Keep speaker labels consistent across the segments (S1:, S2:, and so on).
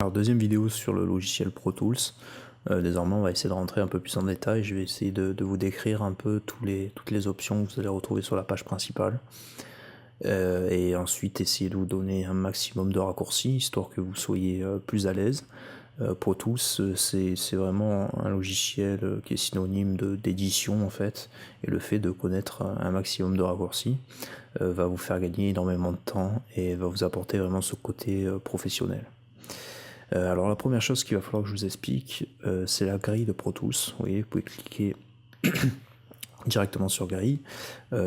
S1: Alors deuxième vidéo sur le logiciel Pro Tools. Désormais on va essayer de rentrer un peu plus en détail. Je vais essayer de vous décrire un peu toutes les options que vous allez retrouver sur la page principale. Et ensuite essayer de vous donner un maximum de raccourcis, histoire que vous soyez plus à l'aise. Pro Tools, c'est vraiment un logiciel qui est synonyme d'édition en fait, et le fait de connaître un maximum de raccourcis va vous faire gagner énormément de temps et va vous apporter vraiment ce côté professionnel. Alors la première chose qu'il va falloir que je vous explique, c'est la grille de Pro Tools. Vous voyez, vous pouvez cliquer directement sur grille.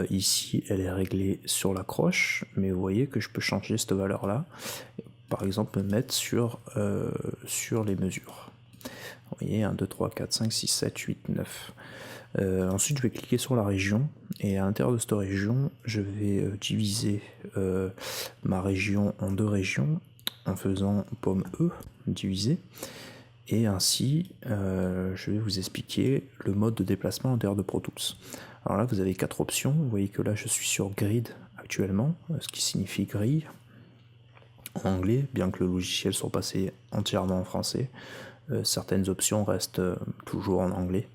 S1: Ici, elle est réglée sur la croche, mais vous voyez que je peux changer cette valeur-là. Par exemple, me mettre sur les mesures. Vous voyez, 1, 2, 3, 4, 5, 6, 7, 8, 9. Ensuite, je vais cliquer sur la région, et à l'intérieur de cette région, je vais diviser ma région en deux régions, en faisant pomme E, diviser, et ainsi je vais vous expliquer le mode de déplacement à l'intérieur de Pro Tools. Alors là vous avez 4 options, vous voyez que là je suis sur grid actuellement, ce qui signifie grille en anglais, bien que le logiciel soit passé entièrement en français. Certaines options restent toujours en anglais,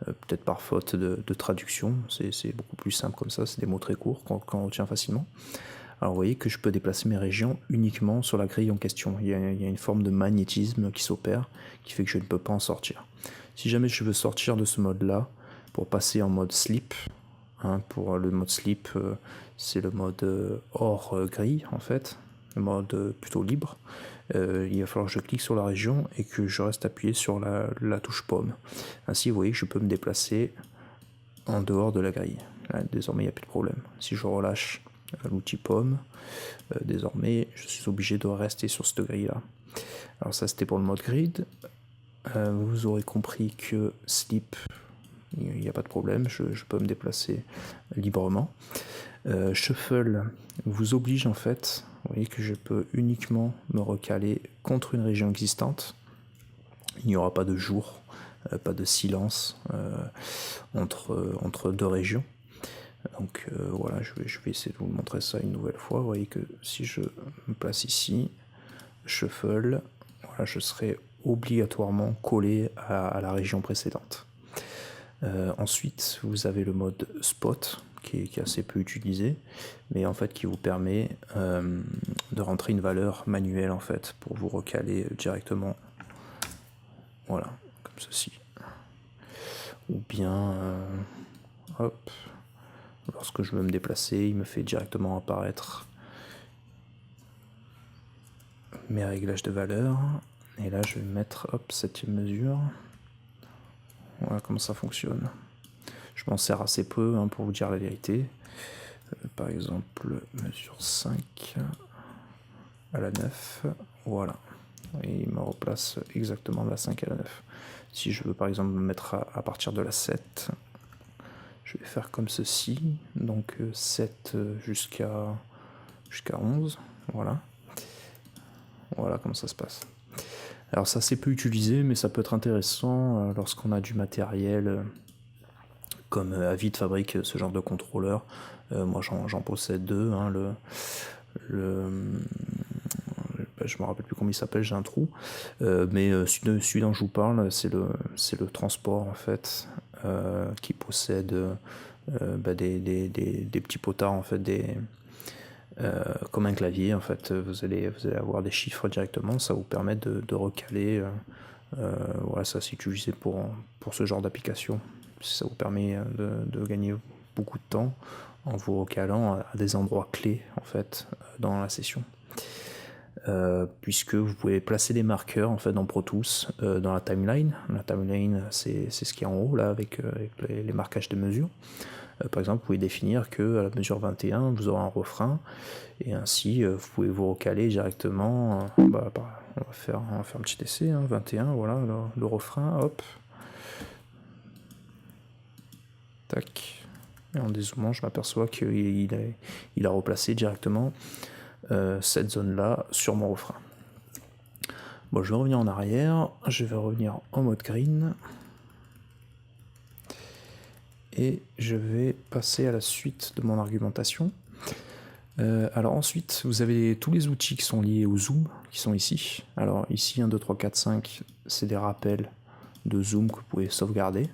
S1: peut-être par faute de traduction, c'est beaucoup plus simple comme ça, c'est des mots très courts qu'on retient facilement. Alors vous voyez que je peux déplacer mes régions uniquement sur la grille en question. Il y a une forme de magnétisme qui s'opère, qui fait que je ne peux pas en sortir. Si jamais je veux sortir de ce mode-là, pour passer en mode sleep, pour le mode sleep, c'est le mode hors grille en fait, le mode plutôt libre. Il va falloir que je clique sur la région et que je reste appuyé sur la touche pomme. Ainsi vous voyez que je peux me déplacer en dehors de la grille. Là, désormais il n'y a plus de problème. Si je relâche l'outil pomme, désormais je suis obligé de rester sur cette grille là. Alors ça c'était pour le mode grid. Vous aurez compris que sleep, il n'y a pas de problème, je peux me déplacer librement. Shuffle vous oblige en fait, vous voyez que je peux uniquement me recaler contre une région existante. Il n'y aura pas de jour, pas de silence entre deux régions. Donc voilà, je vais essayer de vous montrer ça une nouvelle fois. Vous voyez que si je me place ici, shuffle, voilà, je serai obligatoirement collé à la région précédente. Ensuite, vous avez le mode spot qui est assez peu utilisé, mais en fait qui vous permet de rentrer une valeur manuelle en fait pour vous recaler directement. Voilà, comme ceci. Ou bien, hop. Lorsque je veux me déplacer, il me fait directement apparaître mes réglages de valeur. Et là, je vais mettre, hop, 7e mesure. Voilà comment ça fonctionne. Je m'en sers assez peu pour vous dire la vérité. Par exemple, mesure 5 à la 9. Voilà. Et il me replace exactement de la 5 à la 9. Si je veux par exemple me mettre à partir de la 7, je vais faire comme ceci, donc 7 jusqu'à 11, voilà. Voilà comment ça se passe. Alors ça c'est peu utilisé, mais ça peut être intéressant lorsqu'on a du matériel comme Avid fabrique ce genre de contrôleur. Moi j'en possède deux, je me rappelle plus comment il s'appelle, j'ai un trou. Mais celui dont je vous parle, c'est le transport en fait, qui possède des petits potards en fait, comme un clavier en fait. Vous allez avoir des chiffres directement, ça vous permet de recaler. Voilà, ça c'est utilisé pour ce genre d'application. Ça vous permet de gagner beaucoup de temps en vous recalant à des endroits clés en fait dans la session. Puisque vous pouvez placer des marqueurs en fait dans Pro Tools dans la timeline. La timeline c'est ce qui est en haut là avec les marquages de mesures. Par exemple, vous pouvez définir que à la mesure 21 vous aurez un refrain et ainsi vous pouvez vous recaler directement. On va faire un petit essai, 21, voilà le refrain, hop, tac. Et en dézoomant, je m'aperçois qu'il a replacé directement cette zone-là sur mon refrain. Bon, je vais revenir en arrière, je vais revenir en mode green. Et je vais passer à la suite de mon argumentation. Alors ensuite, vous avez tous les outils qui sont liés au zoom, qui sont ici. Alors ici, 1, 2, 3, 4, 5, c'est des rappels de zoom que vous pouvez sauvegarder.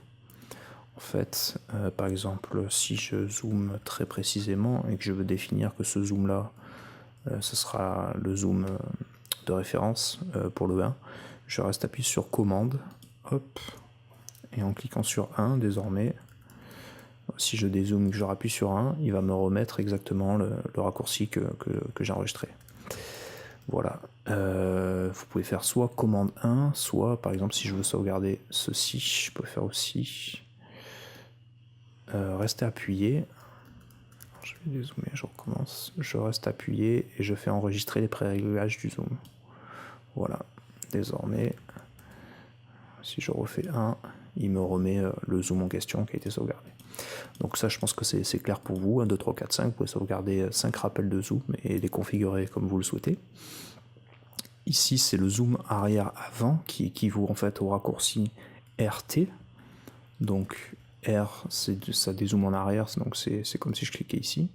S1: En fait, par exemple, si je zoome très précisément et que je veux définir que ce zoom-là, ce sera le zoom de référence pour le 1, je reste appuyé sur commande, hop, et en cliquant sur 1, désormais, si je dézoome et que je rappuie sur 1, il va me remettre exactement le raccourci que j'ai enregistré. Voilà. Vous pouvez faire soit commande 1, soit par exemple si je veux sauvegarder ceci, je peux faire aussi rester appuyé. Je vais dézoomer, je recommence. Je reste appuyé et je fais enregistrer les pré-réglages du zoom. Voilà. Désormais, si je refais 1, il me remet le zoom en question qui a été sauvegardé. Donc ça, je pense que c'est clair pour vous. 1, 2, 3, 4, 5, vous pouvez sauvegarder 5 rappels de zoom et les configurer comme vous le souhaitez. Ici, c'est le zoom arrière-avant qui équivaut en fait au raccourci RT. Donc R, ça dézoome en arrière, donc c'est comme si je cliquais ici.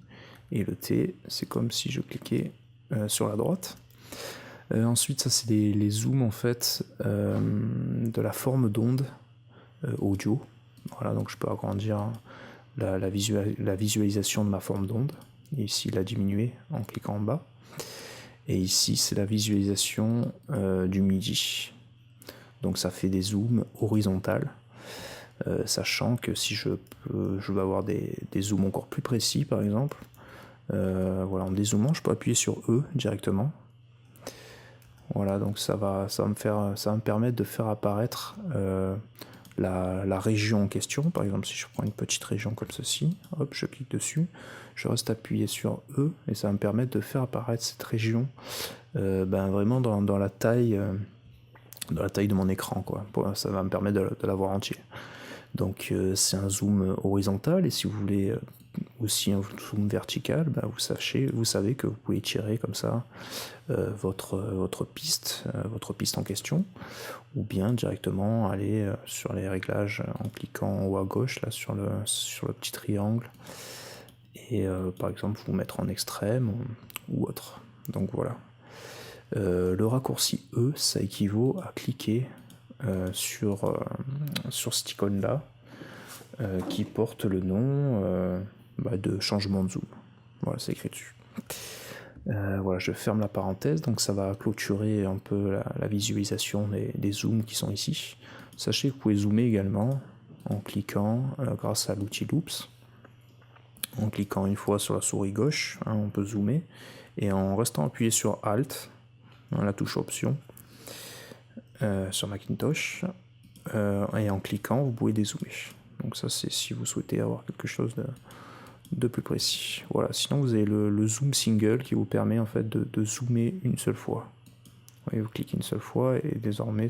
S1: Et le T, c'est comme si je cliquais sur la droite. Ensuite, ça c'est les zooms en fait de la forme d'onde audio. Voilà, donc je peux agrandir la visualisation de ma forme d'onde. Ici, la diminuer en cliquant en bas. Et ici, c'est la visualisation du MIDI. Donc ça fait des zooms horizontales. Sachant que si je veux avoir des zooms encore plus précis, par exemple, voilà, en dézoomant, je peux appuyer sur E directement. Voilà, donc ça va me permettre de faire apparaître la région en question. Par exemple, si je prends une petite région comme ceci, hop, je clique dessus, je reste appuyé sur E et ça va me permettre de faire apparaître cette région vraiment dans la taille de mon écran, quoi. Ça va me permettre de la voir entière. Donc c'est un zoom horizontal et si vous voulez aussi un zoom vertical, vous savez que vous pouvez tirer comme ça votre piste en question, ou bien directement aller sur les réglages en cliquant en haut à gauche là sur le petit triangle et par exemple vous mettre en extrême ou autre. Donc voilà. Le raccourci E, ça équivaut à cliquer sur cette icône là qui porte le nom de changement de zoom. Voilà, c'est écrit dessus. Voilà, je ferme la parenthèse, donc ça va clôturer un peu la visualisation des zooms qui sont ici. Sachez que vous pouvez zoomer également en cliquant grâce à l'outil Loops. En cliquant une fois sur la souris gauche, on peut zoomer, et en restant appuyé sur Alt, la touche Option, sur Macintosh, et en cliquant, vous pouvez dézoomer. Donc ça, c'est si vous souhaitez avoir quelque chose de plus précis. Voilà, sinon vous avez le zoom single qui vous permet en fait de zoomer une seule fois. Vous cliquez une seule fois et désormais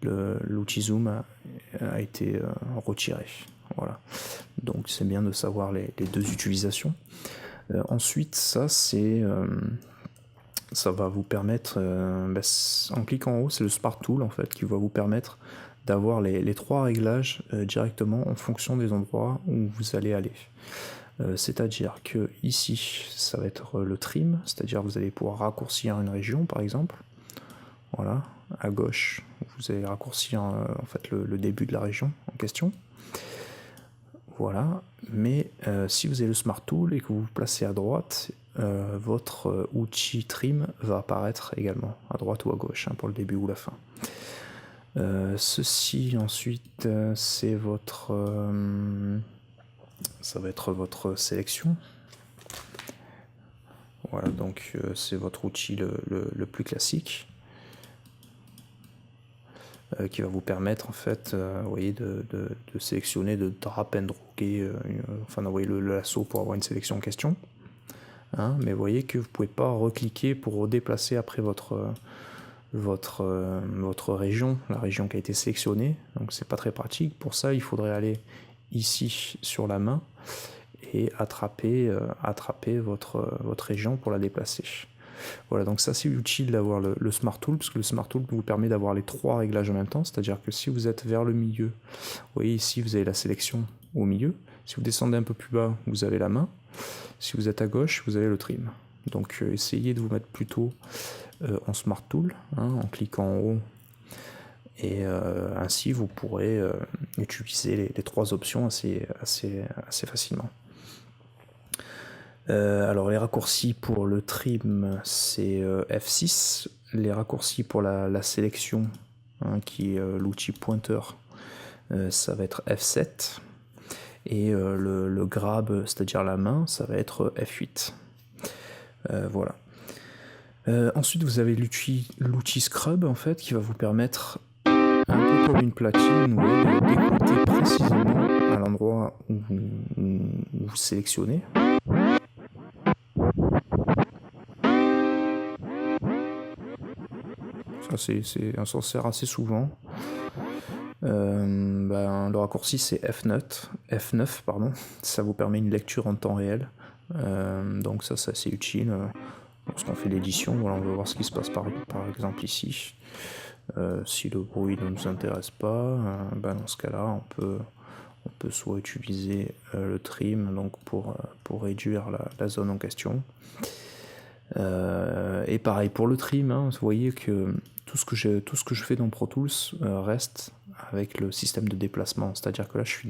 S1: l'outil zoom a été retiré. Voilà. Donc c'est bien de savoir les deux utilisations. Ensuite, ça va vous permettre, en cliquant en haut, c'est le Smart Tool en fait qui va vous permettre d'avoir les 3 réglages directement en fonction des endroits où vous allez aller. C'est-à-dire que ici, ça va être le trim, c'est-à-dire vous allez pouvoir raccourcir une région par exemple. Voilà, à gauche, vous allez raccourcir en fait le début de la région en question. Voilà, mais si vous avez le Smart Tool et que vous vous placez à droite, votre outil trim va apparaître également à droite ou à gauche pour le début ou la fin. Ceci ensuite c'est ça va être votre sélection. Voilà, donc c'est votre outil le plus classique qui va vous permettre en fait vous voyez, de sélectionner, de drop and droguer, enfin d'envoyer le lasso pour avoir une sélection en question. Mais vous voyez que vous ne pouvez pas recliquer pour redéplacer après votre région, la région qui a été sélectionnée, donc c'est pas très pratique. Pour ça, il faudrait aller ici sur la main et attraper votre région pour la déplacer. Voilà, donc ça c'est utile d'avoir le Smart Tool, parce que le Smart Tool vous permet d'avoir les 3 réglages en même temps, c'est-à-dire que si vous êtes vers le milieu, vous voyez ici vous avez la sélection au milieu, Si vous descendez un peu plus bas, vous avez la main. Si vous êtes à gauche, vous avez le trim. Donc essayez de vous mettre plutôt en Smart Tool, en cliquant en haut. Et ainsi, vous pourrez utiliser les 3 options assez facilement. Alors les raccourcis pour le trim, c'est F6. Les raccourcis pour la sélection, qui est l'outil pointeur, ça va être F7. Et le grab, c'est-à-dire la main, ça va être F8. Voilà. Ensuite, vous avez l'outil Scrub, en fait, qui va vous permettre, un peu comme une platine, de décompter précisément à l'endroit où vous sélectionnez. Ça, on s'en sert assez souvent. Le raccourci c'est F9, pardon. Ça vous permet une lecture en temps réel. Donc ça c'est assez utile. Lorsqu'on fait l'édition, voilà, on va voir ce qui se passe par exemple ici. Si le bruit ne nous intéresse pas, dans ce cas-là, on peut soit utiliser le trim donc pour réduire la zone en question. Et pareil pour le trim, vous voyez que tout ce que je fais dans Pro Tools reste avec le système de déplacement. C'est-à-dire que là, je suis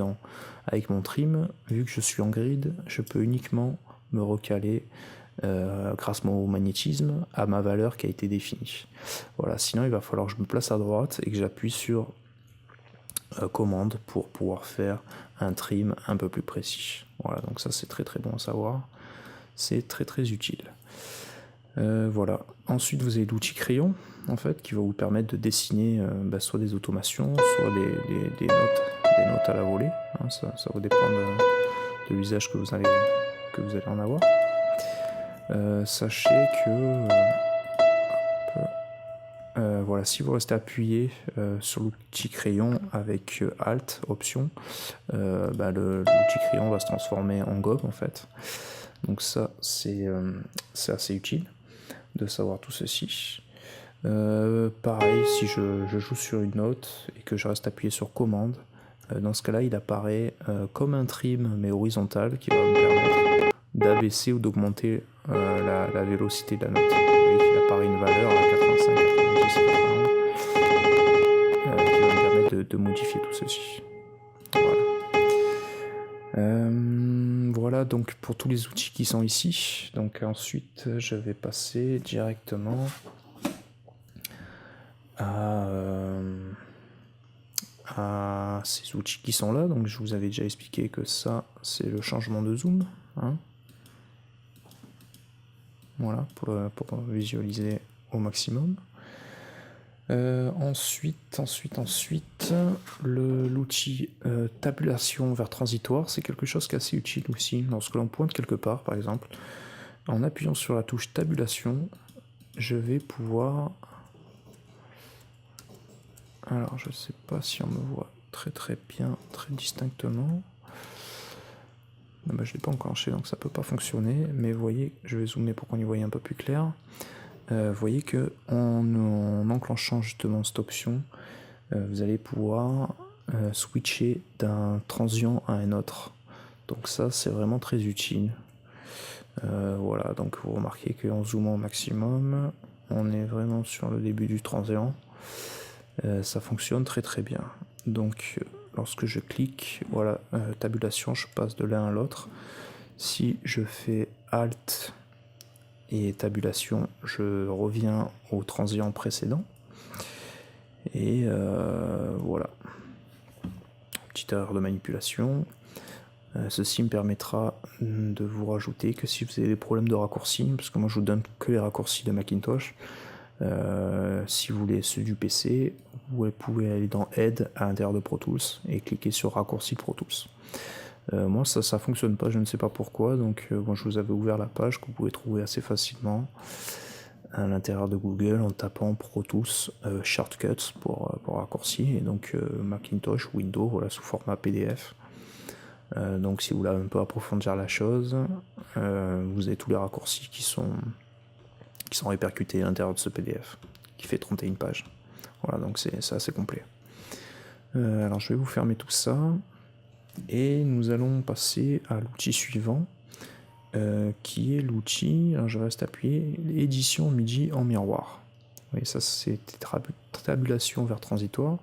S1: avec mon trim, vu que je suis en grid, je peux uniquement me recaler grâce au magnétisme à ma valeur qui a été définie. Voilà, sinon il va falloir que je me place à droite et que j'appuie sur commande pour pouvoir faire un trim un peu plus précis. Voilà, donc ça c'est très très bon à savoir. C'est très très utile. Voilà. Ensuite, vous avez l'outil crayon, en fait, qui va vous permettre de dessiner soit des automations, soit des notes à la volée. Ça va dépendre de l'usage que vous allez en avoir. Sachez que voilà, si vous restez appuyé sur l'outil crayon avec Alt, option, l'outil crayon va se transformer en gomme, en fait. Donc ça, c'est assez utile de savoir tout ceci. Pareil, si je joue sur une note et que je reste appuyé sur commande, dans ce cas-là, il apparaît comme un trim mais horizontal qui va me permettre d'abaisser ou d'augmenter la vélocité de la note. Vous voyez qu'il apparaît une valeur à 85, 90, 91 qui va me permettre de modifier tout ceci. Voilà donc pour tous les outils qui sont ici. Donc ensuite je vais passer directement à ces outils qui sont là. Donc je vous avais déjà expliqué que ça c'est le changement de zoom, voilà, pour visualiser au maximum. Ensuite, l'outil tabulation vers transitoire, c'est quelque chose qui est assez utile aussi. Lorsque l'on pointe quelque part, par exemple, en appuyant sur la touche tabulation, je vais pouvoir... Alors, je ne sais pas si on me voit très très bien, très distinctement. Je ne l'ai pas enclenché, donc ça ne peut pas fonctionner. Mais vous voyez, je vais zoomer pour qu'on y voie un peu plus clair. Vous voyez que en enclenchant justement cette option, vous allez pouvoir switcher d'un transient à un autre. Donc ça c'est vraiment très utile. Voilà, donc vous remarquez qu'en zoomant au maximum, on est vraiment sur le début du transient. Ça fonctionne très très bien. Donc lorsque je clique, voilà, tabulation, je passe de l'un à l'autre. Si je fais Alt et tabulation, je reviens au transient précédent. Et voilà. Petite erreur de manipulation. Ceci me permettra de vous rajouter que si vous avez des problèmes de raccourcis, parce que moi je vous donne que les raccourcis de Macintosh, si vous voulez ceux du PC, vous pouvez aller dans Aide à l'intérieur de Pro Tools et cliquer sur raccourci Pro Tools. Moi ça fonctionne pas, je ne sais pas pourquoi, donc moi je vous avais ouvert la page que vous pouvez trouver assez facilement à l'intérieur de Google en tapant Pro Tools Shortcuts pour raccourci, et donc Macintosh, Windows, voilà, sous format PDF. Donc si vous voulez un peu approfondir la chose, vous avez tous les raccourcis qui sont répercutés à l'intérieur de ce PDF qui fait 31 pages. Voilà, donc c'est assez complet. Alors je vais vous fermer tout ça. Et nous allons passer à l'outil suivant, qui est l'outil, alors je reste appuyé, édition MIDI en miroir. Vous voyez, ça c'est tabulation vers transitoire.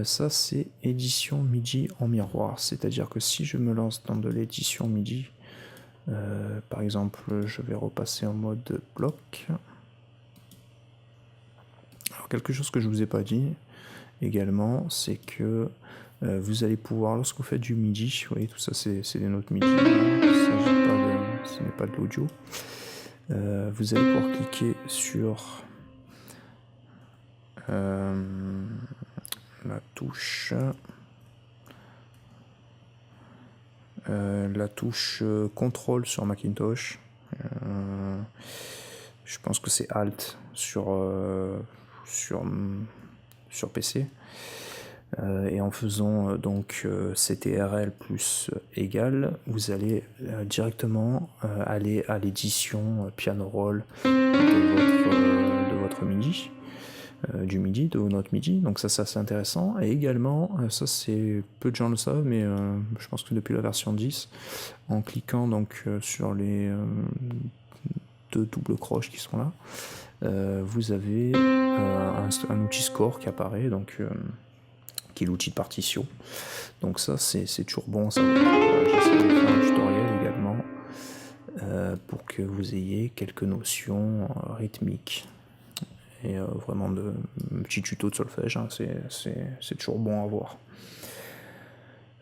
S1: Ça c'est édition MIDI en miroir, c'est-à-dire que si je me lance dans de l'édition MIDI, par exemple je vais repasser en mode bloc. Alors quelque chose que je vous ai pas dit également, c'est que vous allez pouvoir, lorsque vous faites du MIDI, vous voyez tout ça c'est des notes MIDI, ce n'est pas de l'audio, vous allez pouvoir cliquer sur la touche contrôle sur Macintosh, je pense que c'est Alt sur PC, et en faisant donc CTRL plus égal, vous allez directement aller à l'édition piano roll de votre MIDI, du MIDI, de vos notes MIDI, donc ça c'est assez intéressant. Et également, ça c'est peu de gens le savent, mais je pense que depuis la version 10, en cliquant donc sur les deux doubles croches qui sont là, vous avez un outil score qui apparaît, donc qui est l'outil de partition. Donc ça c'est toujours bon à savoir. J'essaie de faire un tutoriel également pour que vous ayez quelques notions rythmiques et vraiment de petits tutos de solfège, hein, c'est toujours bon à voir.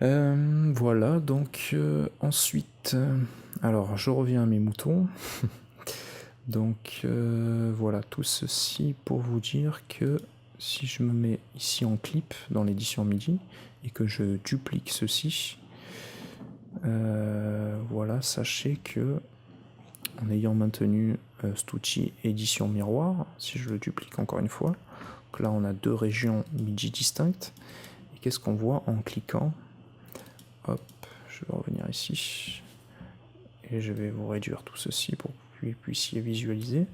S1: Voilà, donc ensuite, alors je reviens à mes moutons. Donc voilà, tout ceci pour vous dire que si je me mets ici en clip dans l'édition MIDI et que je duplique ceci, voilà, sachez que en ayant maintenu cet outil édition miroir, si je le duplique encore une fois, donc là on a deux régions MIDI distinctes, et qu'est-ce qu'on voit en cliquant? Hop, je vais revenir ici, et je vais vous réduire tout ceci pour que vous puissiez visualiser.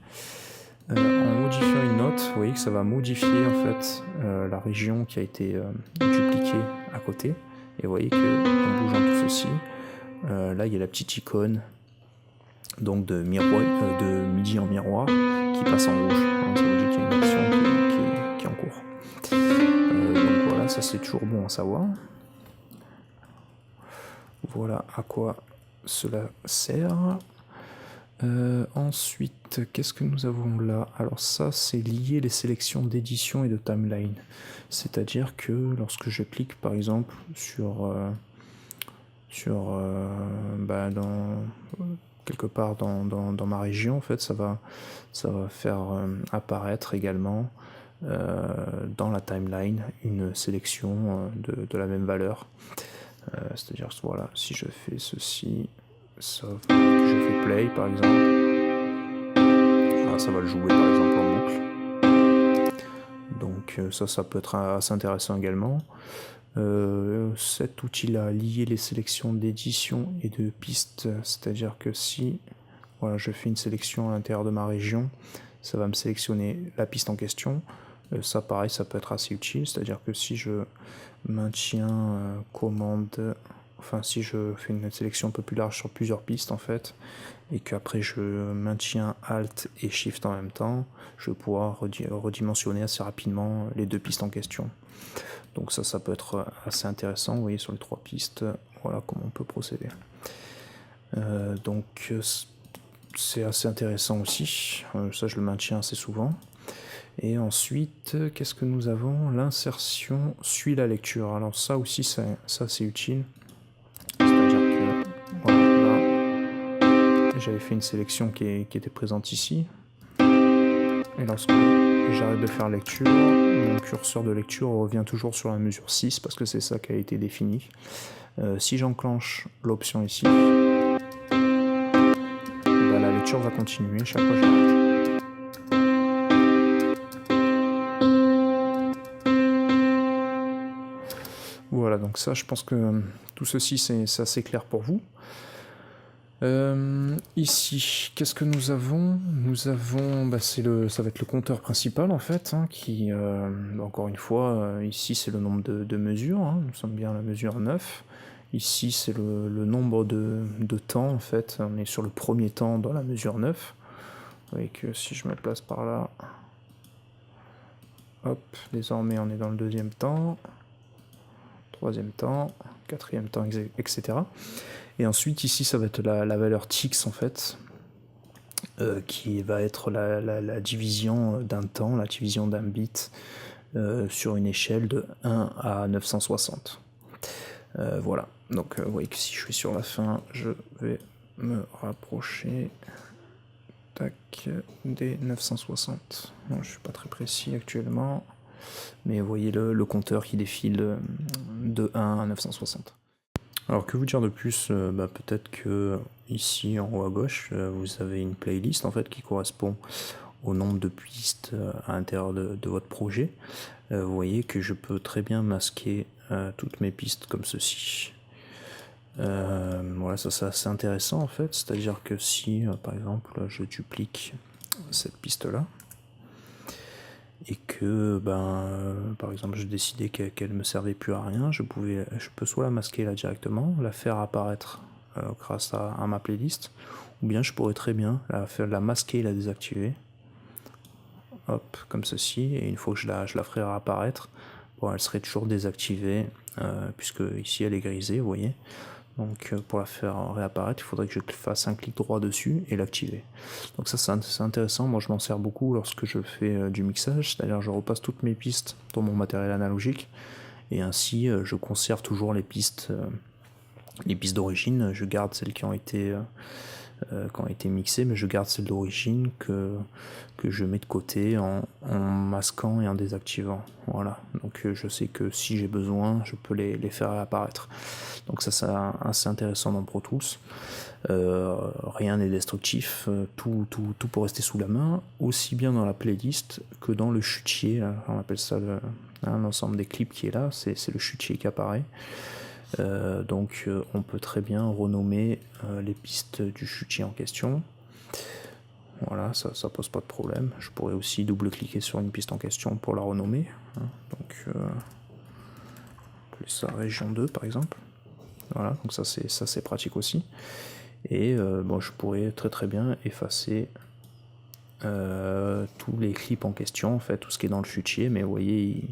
S1: En modifiant une note, vous voyez que ça va modifier en fait la région qui a été dupliquée à côté, et vous voyez que en bougeant tout ceci, là il y a la petite icône donc de MIDI en miroir qui passe en rouge, donc ça veut dire qu'il y a une action qui est en cours. Donc voilà, ça c'est toujours bon à savoir. Voilà à quoi cela sert. Ensuite, qu'est-ce que nous avons là? Alors ça, c'est lié les sélections d'édition et de timeline. C'est-à-dire que lorsque je clique par exemple quelque part dans ma région, en fait, ça va faire apparaître également dans la timeline une sélection de la même valeur. C'est-à-dire, voilà, si je fais ceci, ça va, que je fais play par exemple, voilà, ça va le jouer par exemple en boucle. Donc ça peut être assez intéressant également. Cet outil-là, lier les sélections d'édition et de pistes, c'est-à-dire que si voilà, je fais une sélection à l'intérieur de ma région, ça va me sélectionner la piste en question. Ça pareil, ça peut être assez utile, c'est-à-dire que si je maintiens commande, enfin si je fais une sélection un peu plus large sur plusieurs pistes en fait, et qu'après je maintiens Alt et Shift en même temps, je vais pouvoir redimensionner assez rapidement les deux pistes en question. Donc ça peut être assez intéressant, vous voyez sur les trois pistes, voilà comment on peut procéder. Donc c'est assez intéressant aussi, ça je le maintiens assez souvent. Et ensuite, qu'est-ce que nous avons? L'insertion suit la lecture. Alors ça aussi, ça c'est utile. C'est-à-dire que voilà, là, j'avais fait une sélection qui était présente ici. Et lorsque j'arrête de faire lecture, mon curseur de lecture revient toujours sur la mesure 6 parce que c'est ça qui a été défini. Si j'enclenche l'option ici, bah, la lecture va continuer chaque fois que j'arrête. Voilà, donc ça, je pense que tout ceci, c'est assez clair pour vous. Ici, qu'est-ce que nous avons? Nous avons, bah, ça va être le compteur principal en fait, hein, qui, encore une fois, ici c'est le nombre de mesures, hein, nous sommes bien à la mesure 9. Ici c'est le nombre de temps en fait, on est sur le premier temps dans la mesure 9. Vous voyez que si je me place par là, hop, désormais on est dans le deuxième temps, troisième temps, quatrième temps, etc. Et ensuite ici ça va être la valeur tix en fait, qui va être la division d'un temps, la division d'un bit sur une échelle de 1 à 960. Voilà, donc vous voyez que si je suis sur la fin, je vais me rapprocher des 960. Non, je ne suis pas très précis actuellement, mais vous voyez le compteur qui défile de 1 à 960. Alors que vous dire de plus, peut-être que ici en haut à gauche, vous avez une playlist en fait qui correspond au nombre de pistes à l'intérieur de votre projet. Vous voyez que je peux très bien masquer toutes mes pistes comme ceci. Voilà, ça c'est assez intéressant en fait, c'est-à-dire que si par exemple je duplique cette piste là et que par exemple je décidais qu'elle me servait plus à rien, je peux soit la masquer là directement, la faire apparaître grâce à ma playlist, ou bien je pourrais très bien la masquer et la désactiver, hop, comme ceci, et une fois que je la ferai apparaître, bon, elle serait toujours désactivée, puisque ici elle est grisée, vous voyez. Donc pour la faire réapparaître, il faudrait que je fasse un clic droit dessus et l'activer. Donc ça c'est intéressant, moi je m'en sers beaucoup lorsque je fais du mixage, c'est-à-dire je repasse toutes mes pistes dans mon matériel analogique, et ainsi je conserve toujours les pistes d'origine, je garde celles qui ont été mixées, mais je garde celles d'origine que je mets de côté en masquant et en désactivant. Voilà, donc je sais que si j'ai besoin, je peux les faire apparaître. Donc ça c'est assez intéressant dans Pro Tools. Rien n'est destructif, tout peut rester sous la main, aussi bien dans la playlist que dans le chutier, là, on appelle ça l'ensemble des clips qui est là, c'est le chutier qui apparaît. Donc on peut très bien renommer les pistes du chutier en question. Voilà, ça pose pas de problème. Je pourrais aussi double-cliquer sur une piste en question pour la renommer, hein. Donc appeler ça région 2 par exemple. Voilà, donc ça c'est pratique aussi. Et je pourrais très bien effacer tous les clips en question, en fait, tout ce qui est dans le chutier, mais vous voyez,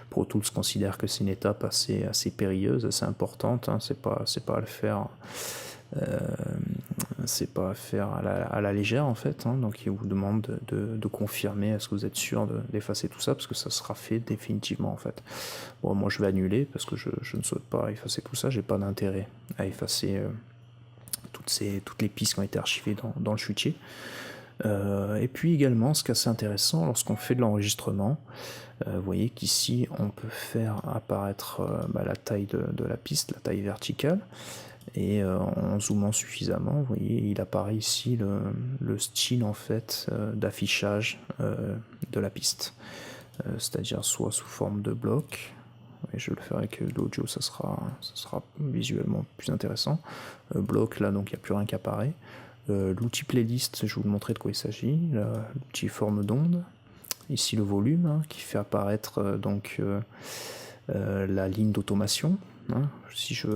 S1: Pro Tools considère que c'est une étape assez périlleuse, assez importante, hein. C'est pas à le faire, c'est pas à faire à la légère en fait, hein. Donc il vous demande de confirmer, est-ce que vous êtes sûr d'effacer tout ça, parce que ça sera fait définitivement en fait. Bon, moi je vais annuler parce que je ne souhaite pas effacer tout ça, j'ai pas d'intérêt à effacer toutes les pistes qui ont été archivées dans le chutier. Et puis également, ce qui est assez intéressant, lorsqu'on fait de l'enregistrement, vous voyez qu'ici on peut faire apparaître la taille de la piste, la taille verticale, et en zoomant suffisamment, vous voyez, il apparaît ici le style en fait d'affichage de la piste, c'est-à-dire soit sous forme de bloc, et je vais le faire avec l'audio, ça sera visuellement plus intéressant. Bloc là, donc il n'y a plus rien qui apparaît. L'outil playlist, je vais vous montrer de quoi il s'agit. L'outil forme d'onde, ici le volume, hein, qui fait apparaître la ligne d'automation, hein, si je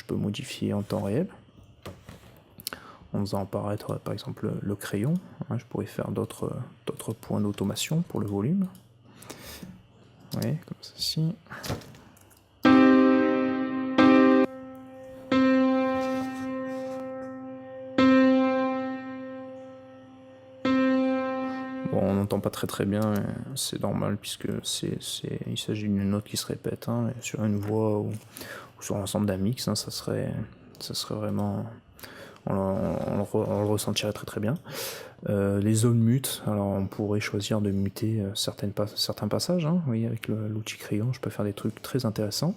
S1: peux modifier en temps réel en faisant apparaître par exemple le crayon, hein. Je pourrais faire d'autres points d'automation pour le volume, ouais, comme ceci. Bon, on n'entend pas très bien, c'est normal puisque il s'agit d'une note qui se répète, hein, et sur une voix ou sur l'ensemble d'un mix, hein, ça serait vraiment, on le ressentirait très bien. Les zones mute, alors on pourrait choisir de muter certains passages, hein. Vous voyez, avec l'outil crayon, je peux faire des trucs très intéressants.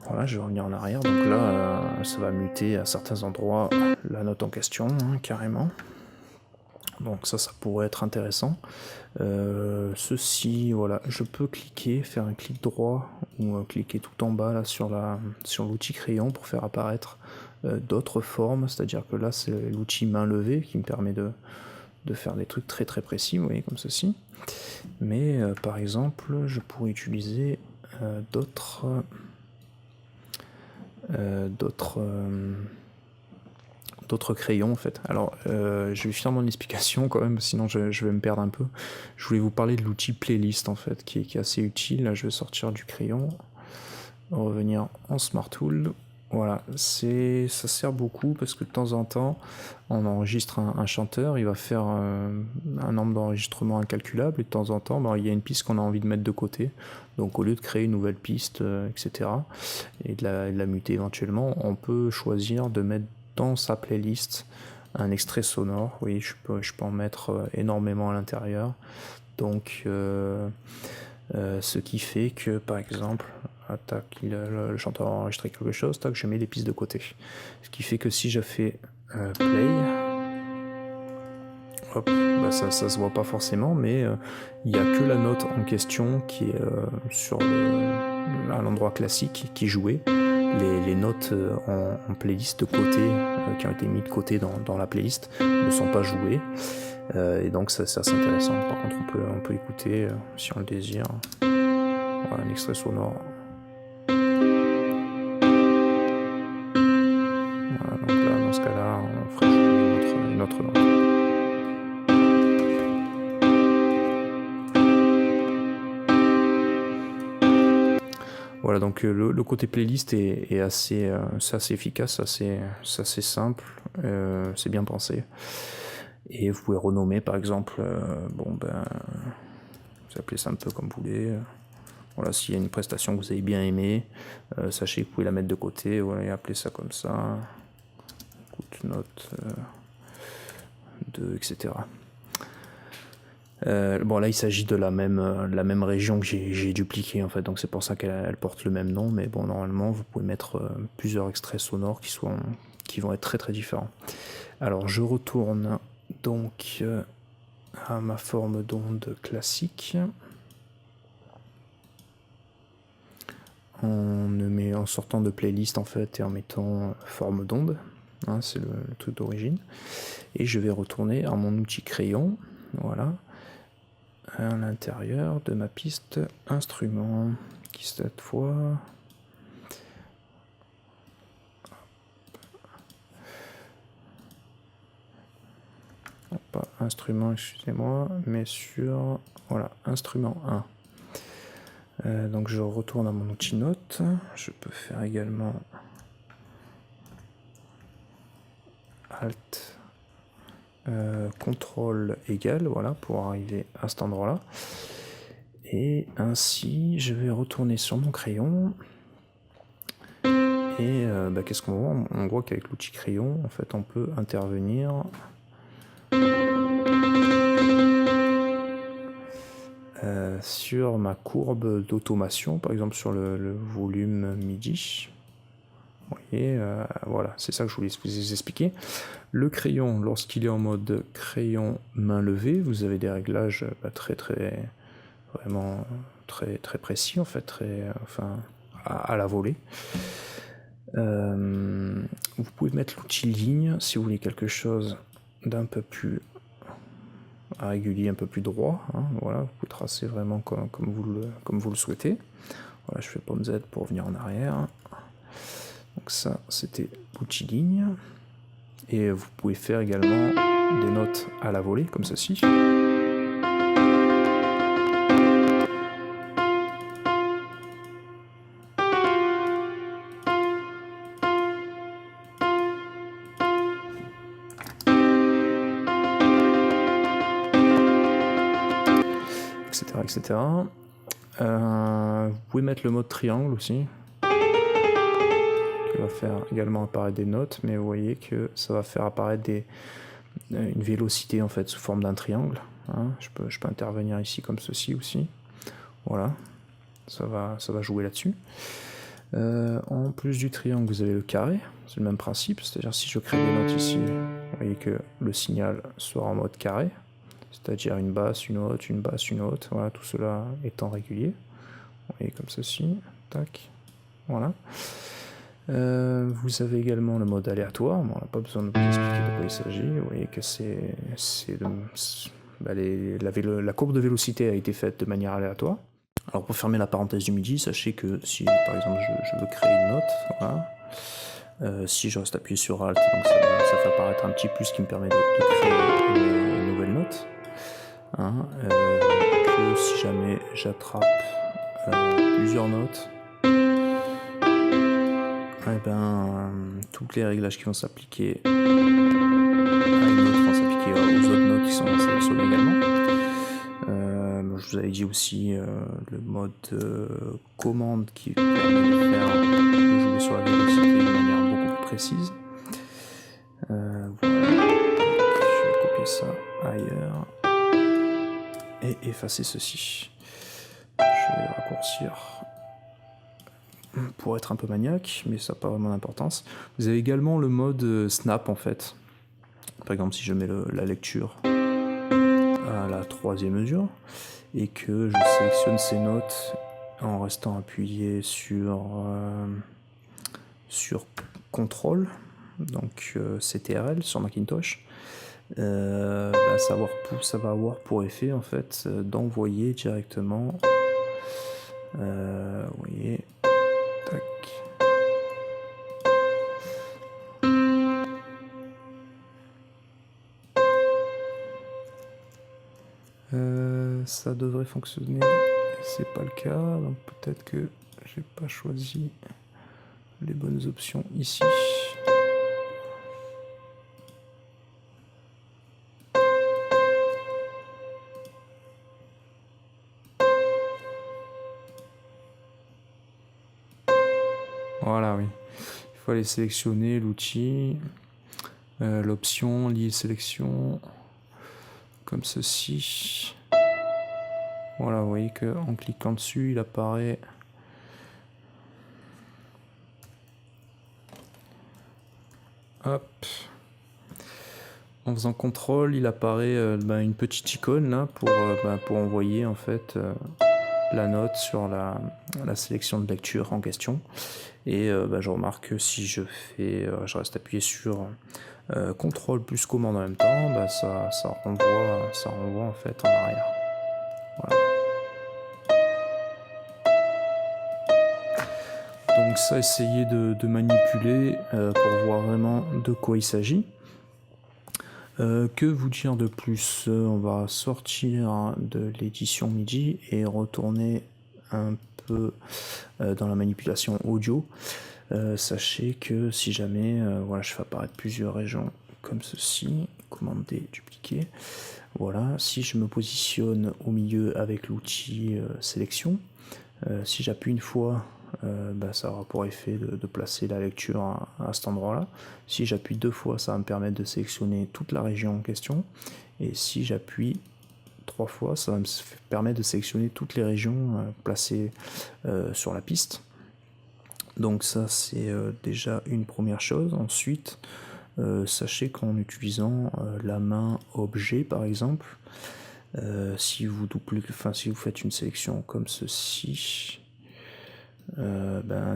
S1: Voilà, je vais revenir en arrière, donc là, ça va muter à certains endroits la note en question, hein, carrément. Donc ça pourrait être intéressant. Ceci, voilà, je peux faire un clic droit ou cliquer tout en bas là sur l'outil crayon pour faire apparaître d'autres formes, c'est-à-dire que là c'est l'outil main levée qui me permet de faire des trucs très très précis, vous voyez, comme ceci. Mais par exemple, je pourrais utiliser d'autres crayons en fait. Alors je vais finir mon explication quand même, sinon je vais me perdre un peu. Je voulais vous parler de l'outil playlist en fait, qui est assez utile. Là je vais sortir du crayon, revenir en Smart Tool. Voilà, ça sert beaucoup parce que de temps en temps, on enregistre un chanteur, il va faire un nombre d'enregistrements incalculable, et de temps en temps, il y a une piste qu'on a envie de mettre de côté. Donc au lieu de créer une nouvelle piste, etc., et de la muter éventuellement, on peut choisir de mettre dans sa playlist un extrait sonore. Oui, je peux en mettre énormément à l'intérieur. Donc ce qui fait que, par exemple, le chanteur a enregistré quelque chose, je mets les pistes de côté. Ce qui fait que si je fais play, hop, ça se voit pas forcément, mais il n'y a que la note en question qui est à l'endroit classique qui jouait. Les notes en playlist de côté, qui ont été mises de côté dans la playlist, ne sont pas jouées. Et donc c'est assez intéressant. Par contre on peut écouter, si on le désire, voilà, un extrait sonore. Voilà, donc là dans ce cas-là on ferait jouer une autre note. Voilà, donc le côté playlist est assez, c'est assez efficace, c'est assez simple, c'est bien pensé. Et vous pouvez renommer par exemple, vous appelez ça un peu comme vous voulez. Voilà, s'il y a une prestation que vous avez bien aimée, sachez que vous pouvez la mettre de côté, voilà, et appeler ça comme ça. Écoute, note 2, etc. Là il s'agit de la même région que j'ai dupliquée en fait, donc c'est pour ça qu'elle porte le même nom, mais bon, normalement vous pouvez mettre plusieurs extraits sonores qui vont être très très différents. Alors je retourne donc à ma forme d'onde classique. En sortant de playlist en fait et en mettant forme d'onde, hein, c'est le truc d'origine, et je vais retourner à mon outil crayon, voilà, à l'intérieur de ma piste instrument, qui cette fois pas instrument, excusez-moi, mais sur, voilà, instrument 1. Donc je retourne à mon outil note, je peux faire également Alt CTRL égal, voilà, pour arriver à cet endroit-là. Et ainsi, je vais retourner sur mon crayon. Et qu'est-ce qu'on voit? On voit qu'avec l'outil crayon, en fait, on peut intervenir sur ma courbe d'automation, par exemple sur le volume MIDI. Vous voyez, voilà, c'est ça que je voulais vous expliquer. Le crayon, lorsqu'il est en mode crayon main levée, vous avez des réglages vraiment très précis en fait, à la volée. Vous pouvez mettre l'outil ligne si vous voulez quelque chose d'un peu plus régulier, un peu plus droit, hein, voilà, vous pouvez tracer vraiment comme vous le souhaitez. Voilà, je fais pomme Z pour revenir en arrière. Donc ça, c'était l'outil ligne. Et vous pouvez faire également des notes à la volée, comme ceci. Etc. Vous pouvez mettre le mode triangle aussi, qui va faire également apparaître des notes, mais vous voyez que ça va faire apparaître une vélocité en fait sous forme d'un triangle, hein. Je peux intervenir ici comme ceci aussi, voilà, ça va jouer là-dessus. En plus du triangle, vous avez le carré, c'est le même principe, c'est-à-dire si je crée des notes ici, vous voyez que le signal sera en mode carré, c'est-à-dire une basse, une haute, une basse, une haute, voilà, tout cela étant régulier. Vous voyez comme ceci, tac, voilà. Vous avez également le mode aléatoire. Bon, on n'a pas besoin de vous expliquer de quoi il s'agit. Vous voyez que la courbe de vélocité a été faite de manière aléatoire. Alors pour fermer la parenthèse du MIDI, sachez que si par exemple je veux créer une note, voilà, si je reste appuyé sur Alt, donc ça fait apparaître un petit plus qui me permet de créer une nouvelle note. Hein, que si jamais j'attrape plusieurs notes, et ben, toutes les réglages qui vont s'appliquer à une note vont s'appliquer aux autres notes qui sont sélectionnées également. Je vous avais dit aussi le mode commande qui permet de jouer sur la vélocité de manière beaucoup plus précise. Voilà, je vais copier ça ailleurs et effacer ceci. Je vais raccourcir pour être un peu maniaque, mais ça n'a pas vraiment d'importance. Vous avez également le mode snap en fait. Par exemple, si je mets la lecture à la 3e mesure et que je sélectionne ces notes en restant appuyé sur CTRL, donc CTRL sur Macintosh, ça va avoir pour effet en fait d'envoyer directement, vous voyez, tac. Ça devrait fonctionner, c'est pas le cas, donc peut-être que j'ai pas choisi les bonnes options ici. Voilà, oui. Il faut aller sélectionner l'outil, l'option liée sélection, comme ceci. Voilà, vous voyez qu'en cliquant dessus, il apparaît hop. En faisant CTRL, il apparaît une petite icône là pour envoyer en fait la note sur la sélection de lecture en question. Et je remarque que si je reste appuyé sur CTRL plus commande en même temps, ça renvoie en fait en arrière. Voilà. Donc ça, essayez de manipuler pour voir vraiment de quoi il s'agit. Que vous dire de plus? On va sortir de l'édition MIDI et retourner un peu dans la manipulation audio. Sachez que si jamais je fais apparaître plusieurs régions comme ceci, commande D, dupliquer. Voilà, si je me positionne au milieu avec l'outil sélection, si j'appuie une fois, ça aura pour effet de placer la lecture à cet endroit-là. Si j'appuie 2 fois, ça va me permettre de sélectionner toute la région en question. Et si j'appuie 3 fois, ça va me permettre de sélectionner toutes les régions placées sur la piste. Donc ça, c'est déjà une première chose. Ensuite, sachez qu'en utilisant la main objet, par exemple, si vous faites une sélection comme ceci,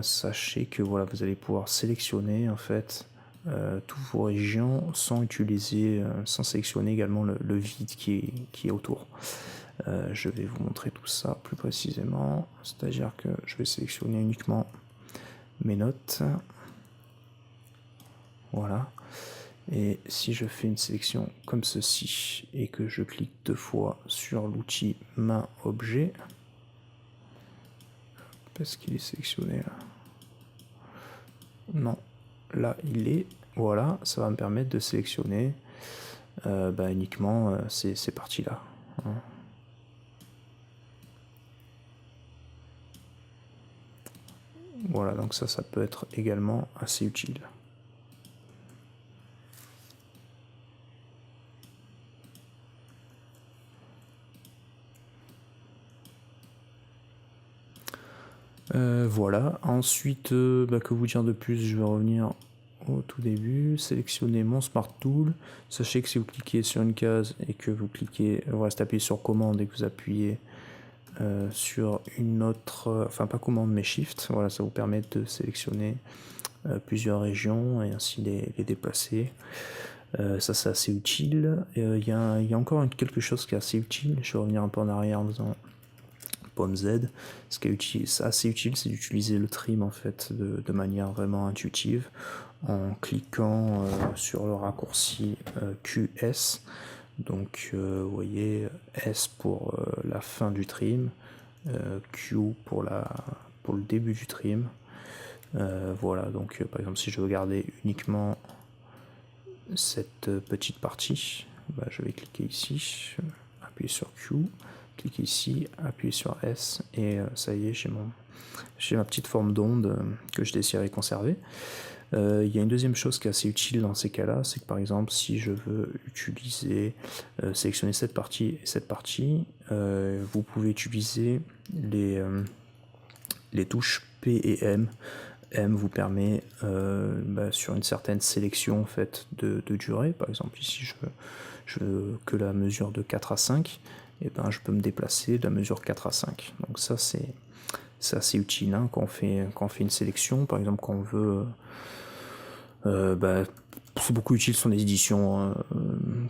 S1: sachez que voilà, vous allez pouvoir sélectionner en fait toutes vos régions sans sélectionner également le vide qui est autour. Je vais vous montrer tout ça plus précisément, c'est-à-dire que je vais sélectionner uniquement mes notes. Voilà. Et si je fais une sélection comme ceci et que je clique 2 fois sur l'outil main objet, est-ce qu'il est sélectionné là? Non, là il est. Voilà, ça va me permettre de sélectionner uniquement ces parties-là. Hein. Voilà, donc ça peut être également assez utile. Voilà, ensuite, que vous dire de plus? Je vais revenir au tout début, sélectionner mon Smart Tool. Sachez que si vous cliquez sur une case et que vous restez appuyé sur commande et que vous appuyez sur une autre, pas commande mais Shift, voilà, ça vous permet de sélectionner plusieurs régions et ainsi les déplacer. Ça c'est assez utile. Il y a encore quelque chose qui est assez utile. Je vais revenir un peu en arrière en faisant Pomme Z. Ce qui est assez utile, c'est d'utiliser le trim en fait de manière vraiment intuitive en cliquant sur le raccourci QS. Donc vous voyez S pour la fin du trim, Q pour le début du trim. Voilà, donc par exemple si je veux garder uniquement cette petite partie, bah, je vais cliquer ici, appuyer sur Q, cliquer ici, appuyer sur S et ça y est, j'ai ma petite forme d'onde que je désirais conserver. Il y a une deuxième chose qui est assez utile dans ces cas-là, c'est que par exemple si je veux sélectionner cette partie et cette partie, vous pouvez utiliser les touches P et M. M vous permet sur une certaine sélection en fait, de durée, par exemple ici je veux que la mesure de 4 à 5, et ben je peux me déplacer de la mesure 4 à 5. Donc ça c'est assez utile hein, quand on fait une sélection, par exemple quand on veut c'est beaucoup utile sur les éditions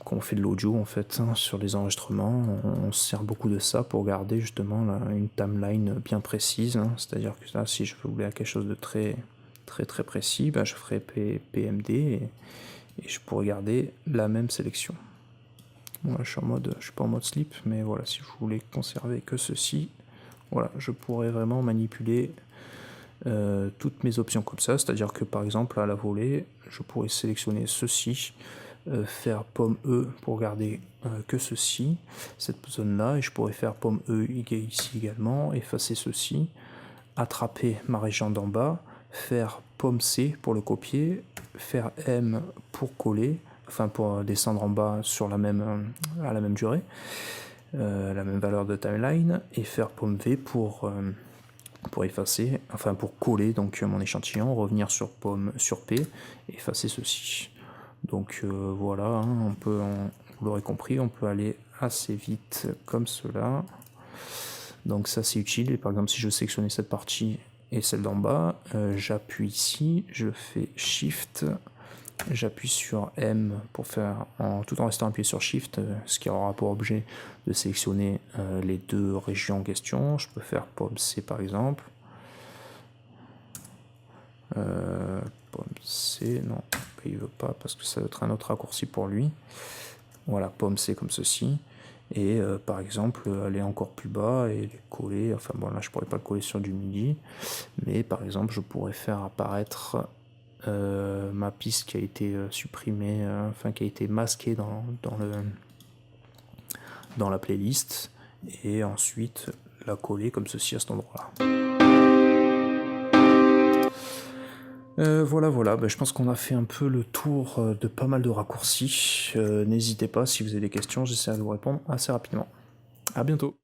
S1: quand on fait de l'audio en fait, hein, sur les enregistrements, on se sert beaucoup de ça pour garder justement une timeline bien précise, hein. C'est-à-dire que là, si je voulais quelque chose de très précis, ben, je ferais PMD et je pourrais garder la même sélection. Voilà, je suis pas en mode sleep, mais voilà, si je voulais conserver que ceci, voilà, je pourrais vraiment manipuler toutes mes options comme ça, c'est-à-dire que par exemple à la volée, je pourrais sélectionner ceci, faire pomme E pour garder que ceci, cette zone là, et je pourrais faire pomme E ici également, effacer ceci, attraper ma région d'en bas, faire pomme C pour le copier, faire M pour coller, enfin pour descendre en bas sur à la même durée, la même valeur de timeline, et faire pomme V pour effacer, enfin pour coller donc mon échantillon, revenir sur P, et effacer ceci. Donc voilà, hein, vous l'aurez compris, on peut aller assez vite comme cela. Donc ça c'est utile, et par exemple si je veux sélectionner cette partie et celle d'en bas, j'appuie ici, je fais Shift, j'appuie sur M pour faire, tout en restant appuyé sur Shift, ce qui aura pour objet de sélectionner les deux régions en question. Je peux faire pomme C par exemple. Pomme C, non, il veut pas parce que ça va être un autre raccourci pour lui. Voilà, pomme C comme ceci. Et par exemple, aller encore plus bas et les coller. Enfin bon, là je pourrais pas le coller sur du MIDI, mais par exemple, je pourrais faire apparaître ma piste qui a été supprimée, enfin qui a été masquée dans la playlist, et ensuite la coller comme ceci à cet endroit-là. Voilà, je pense qu'on a fait un peu le tour de pas mal de raccourcis. N'hésitez pas, si vous avez des questions, j'essaierai de vous répondre assez rapidement. À bientôt.